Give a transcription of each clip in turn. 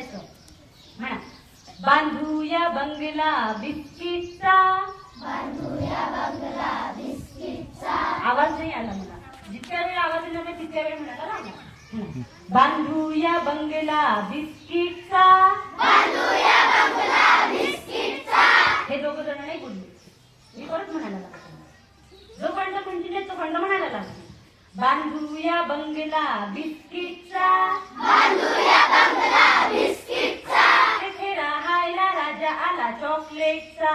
म्हणायचं. म्हणा, बांधूया बंगला बिस्किटचा. बांधूया बंगला बिस्किटचा. आवाज नाही आला मला. जितक्या वेळ आवाज येणार नाही तितक्या वेळ म्हणाला ना. बांधूया बंगला बिस्किटचा. बांधूया बंगला बिस्किटचा. हे दोघं जण नाही बोलले. मी परत म्हणायला लागतो. जो खंड कंटिन्यू तो खंड म्हणायला लागतो. बांधूया बंगला बिस्किटचा. बांधूया बंगला बिस्किटचा. तिथे राहायला राजा आला चॉकलेटचा.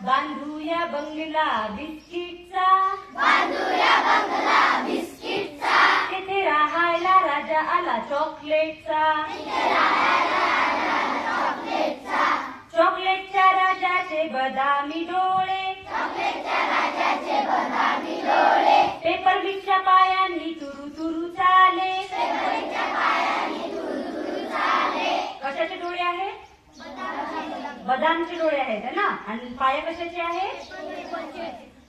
बांधूया बंगला बिस्किटचा. बांधूया बंगला बिस्किटचा. तिथे राहायला राजा आला चॉकलेटचा. चॉकलेटच्या राजाचे बदामी डोळे. चॉकलेटच्या राजाचे बदामी डोळे. पेपर मिल्कच्या पायांनी तुरु तुरु चाले. पेपरच्या पायाने तुरु चाले. कशाचे डोळे आहे? बदामचे डोळे आहेत है ना. आणि पाय कशाचे आहे?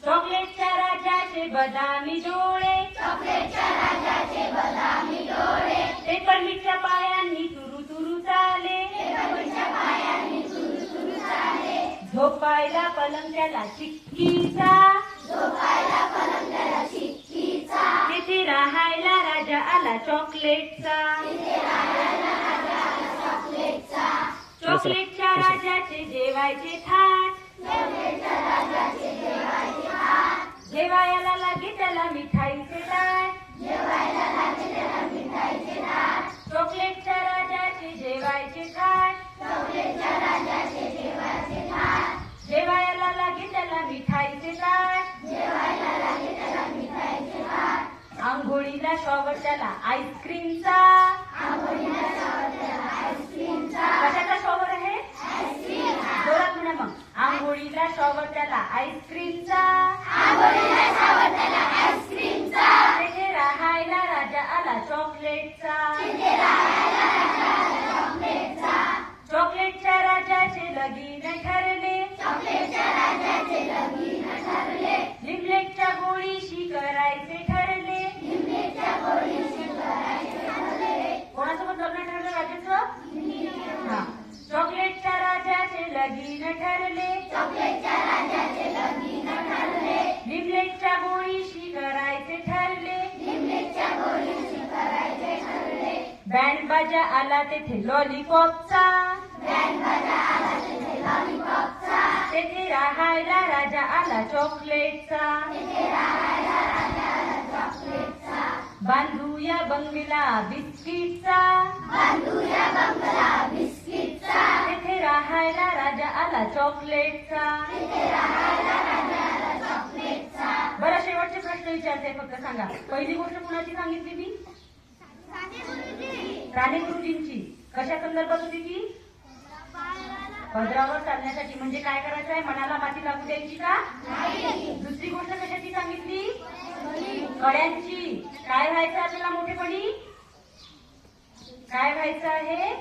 चॉकलेटच्या राजाचे बदामी डोळे. चॉकलेटच्या राजाचे बदामी डोळे. पेपर मिल्कच्या पायांनी तुरु तुरु चाले. पेपरच्या पायाने तुरु तुरु चाले. झोपायला पलंग त्याला चिक्कीचा. झोपायला पलंग त्याला चिक्कीचा. तिथे राहायला राजा आला चॉकलेटचा. चॉकलेटचा. चॉकलेटच्या राजाचे जेवायचे थाट. चॉकलेटच्या राजाचे जेवायचे थाट. जेवायला लागे त्याला मिठाईचे ताट. जेवायला लागे त्याला मिठाईचे ताट. चॉकलेटच्या राजाचे जेवायचे थाट. चॉकलेटच्या राजाचे जेवायचे थाट. जेवायला लागे त्याला मिठाईचे ताट. जेवायला लागे त्याला मिठाईचे ताट. आंघोळीला शॉवर त्याला आईस्क्रीमचा. आंघोळीला शॉवर त्याला आईस्क्रीमचा. कशाचा शॉवर आहे? आईस्क्रीम. जोरात म्हणा मग. आंघोळीला शॉवर त्याला आईस्क्रीमचा. आंघोळीला शॉवर त्याला आईस्क्रीमचा. तिथे राहायला राजा आला चॉकलेटचा. तिथे राहायला राजा आला चॉकलेटचा. चॉकलेटच्या राजाचे लगीन ठरले. चॉकलेटच्या राजाचे लगीन ठरले. लिमलेटच्या गोळीशी करायचे ठरले. लिंबीच्या गोळीशी करायचे ठरले. कोणासोबत लग्न ठरलं राजाचं? हा. चॉकलेटच्या राजाचे लगीन ठरले. चॉकलेटच्या राजाचे लगीन ठरले. लिमलेटच्या गोळीशी करायचे ठरले. लिंबीच्या गोळीशी करायचे ठरले. बँड बाजा आला तेथे लॉलीपॉपचा. बँड बाजा आला तिथे लॉलीपॉपचा. तेथे राहायला राजा आला चॉकलेटचा. तिथे राहायला राजा आला चॉकलेटचा. बांधूया बंगला बिस्किटचा. बांधूया बंगला बिस्किटचा. तेथे राहायला राजा आला चॉकलेटचा. तिथे राहायला राजा आला चॉकलेटचा. बरं, शेवटचे प्रश्न विचारते. फक्त सांगा, पहिली गोष्ट कुणाची सांगितली मी? राणे गुरुजींची. कशा संदर्भात होती ती? पदरावर चालण्यासाठी. म्हणजे काय करायचं आहे? मनाला माती लागू द्यायची का? दुसरी गोष्ट कशाची सांगितली? कड्यांची. काय व्हायचं आपल्याला मोठेपणी? काय व्हायचं आहे?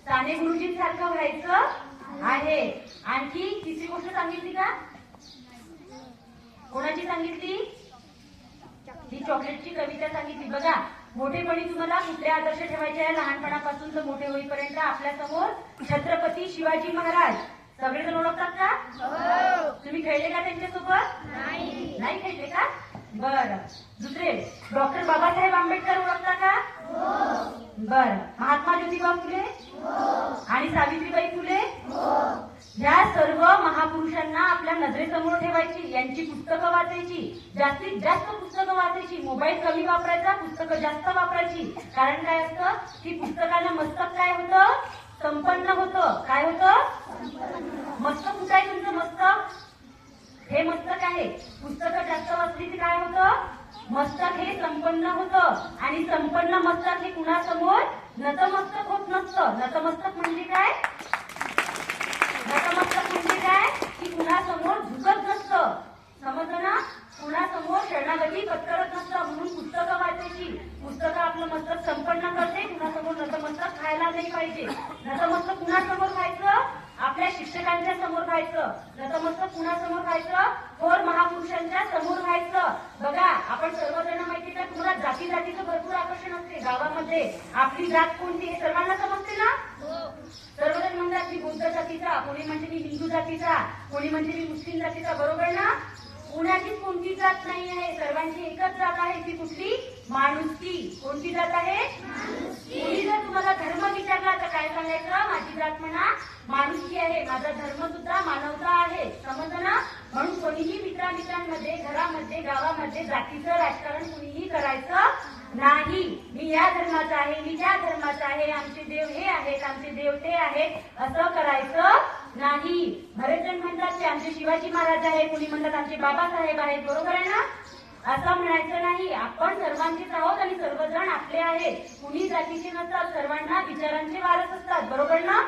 साने गुरुजींसारखं व्हायचं आहे. आणखी तिसरी गोष्ट सांगितली का? कोणाची सांगितली? ही चॉकलेटची कविता सांगितली. बघा, मोठेपणी तुम्हाला कुठले आदर्श ठेवायचे आहे? लहानपणापासून तर मोठे होईपर्यंत आपल्या समोर छत्रपती शिवाजी महाराज. सगळेजण ओळखतात का? तुम्ही खेळले का त्यांच्यासोबत? नाही खेळले का? बरं. दुसरे, डॉक्टर बाबासाहेब आंबेडकर ओळखता का? बरं. महात्मा ज्योतिबा फुले आणि सावित्रीबाई फुले. या सर्व महापुरुषांना आपल्या नजरेसमोर ठेवायची. यांची पुस्तकं वाचायची. जास्तीत जास्त पुस्तकं वाचायची. मोबाईल कमी वापरायचा, पुस्तकं जास्त वापरायची. कारण काय असतं की पुस्तकाला मस्तक काय होतं? संपन्न होतं. काय होतं? मस्तक कुठं आहे तुमचं? मस्तक हे मस्तक आहे. पुस्तकं जास्त वाचली की काय होतं? मस्तक हे संपन्न होतं. आणि संपन्न मस्तक हे कुणासमोर नतमस्तक होत नसतं. नतमस्तक म्हणजे काय? नतमस्तक म्हणजे काय? की कुणासमोर झुकत नसतं. समजलं ना? कुणासमोर शरणागती पत्करत नसतं. म्हणून पुस्तकं वाचायची. पुस्तकं आपलं मस्तक संपन्न करते. कुणासमोर नतमस्तक खायला नाही पाहिजे. नतमस्तक कुणासमोर व्हायचं? आपल्या शिक्षकांच्या समोर व्हायचं. नतमस्तक कुणासमोर व्हायचं? थोर महापुरुषांच्या समोर व्हायचं. बघा, आपण सर्वजण माहिती का, तुम्हाला जाती जातीचं भरपूर आकर्षण असते. समाजामध्ये आपली जात कोणती हे सर्वांना समजते ना? सर्वजण म्हणतात मी बुद्ध जातीचा, कोणी म्हणते मी हिंदू जातीचा, कोणी म्हणते मी मुस्लिम जातीचा, बरोबर ना? कुणाचीच कोणती जात नाही आहे, सर्वांची एकच जात आहे, ती कुठली? माणुसकी. कोणती जात आहे? कोणी जर तुम्हाला धर्म विचारला तर काय सांगायचं? माझी जात म्हणा माणुसकी आहे, माझा धर्म सुद्धा मानवता आहे. समजलं ना? म्हणून कोणीही मित्रांमध्ये, घरामध्ये, गावामध्ये जातीचं राजकारण कुणीही करायचं नाही. मी या धर्माचा आहे, मी त्या धर्माचा आहे, आमचे देव हे आहेत, आमचे देव ते आहेत, असं करायचं नाही. बरेचजण म्हणतात ते आमचे शिवाजी महाराज आहे, कोणी म्हणतात आमचे बाबासाहेब आहेत, बरोबर आहे ना? असं म्हणायचं नाही. आपण सर्वांचेच आहोत आणि सर्वजण आपले आहेत. कुणी जातीचे नसतात, सर्वांना विचारांचे वारस असतात, बरोबर ना?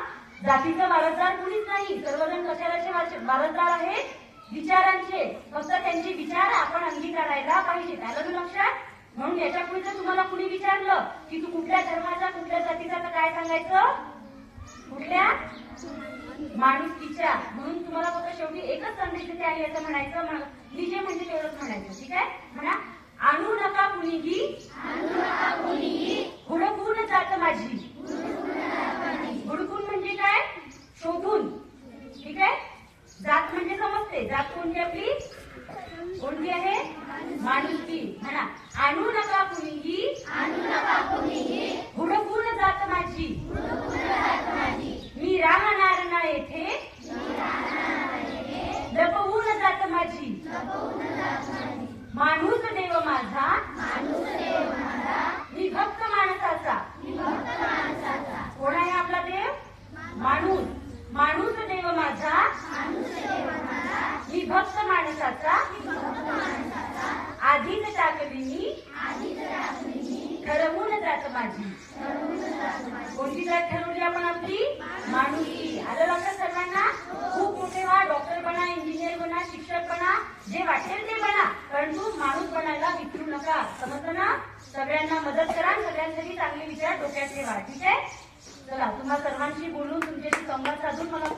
जातीचं वारसदार कुणीच नाही. सर्वजण कशाचे वारसदार आहेत? विचारांचे. फक्त त्यांचे विचार आपण अंगीकारायला पाहिजे. आलं ना लक्षात? म्हणून याच्या पुढे जर तुम्हाला कुणी विचारलं की तू कुठल्या धर्माचा, कुठल्या जातीचा, तर काय सांगायचं? कुठल्या? माणुसकीच्या. म्हणून तुम्हाला फक्त शेवटी एकच संदेश देते आहे असं म्हणायचं. मी जे म्हणजे तेवढंच म्हणायचं. ठीक आहे? म्हणा, आणू नका कुणीही हुडकून जात माझी. हुडकून म्हणजे काय? शोधून. ठीक आहे? जात म्हणजे समजते. जात कोणती आपली? कोणती आहे? माणुसकी. म्हणा, आणू नका कुणीही हुडकून जात माझी. मी राहणार ना येथे लपवून जात माझी. माणूस देव माझा मी भक्त माणसाचा. कोण आहे आपला देव? माणूस. माणूस देव माझा मी भक्त माणसाचा. आधीच टाकली मी ठरवून जात माझी. कोणती जात ठरवली आपण आपली? माणुसकी. आलं लक्षात सर्वांना? खूप मोठे व्हा, डॉक्टर बना, इंजिनियर बना, शिक्षक बना, जे वाटेल ते बना, परंतु माणूस बनायला विसरू नका. समजलं ना? सगळ्यांना मदत करा, सगळ्यांसाठी चांगले विचार डोक्यात ठेवा. ठीक आहे? चला, तुम्हा सर्वांशी बोलून, तुमच्याशी संवाद साधून मला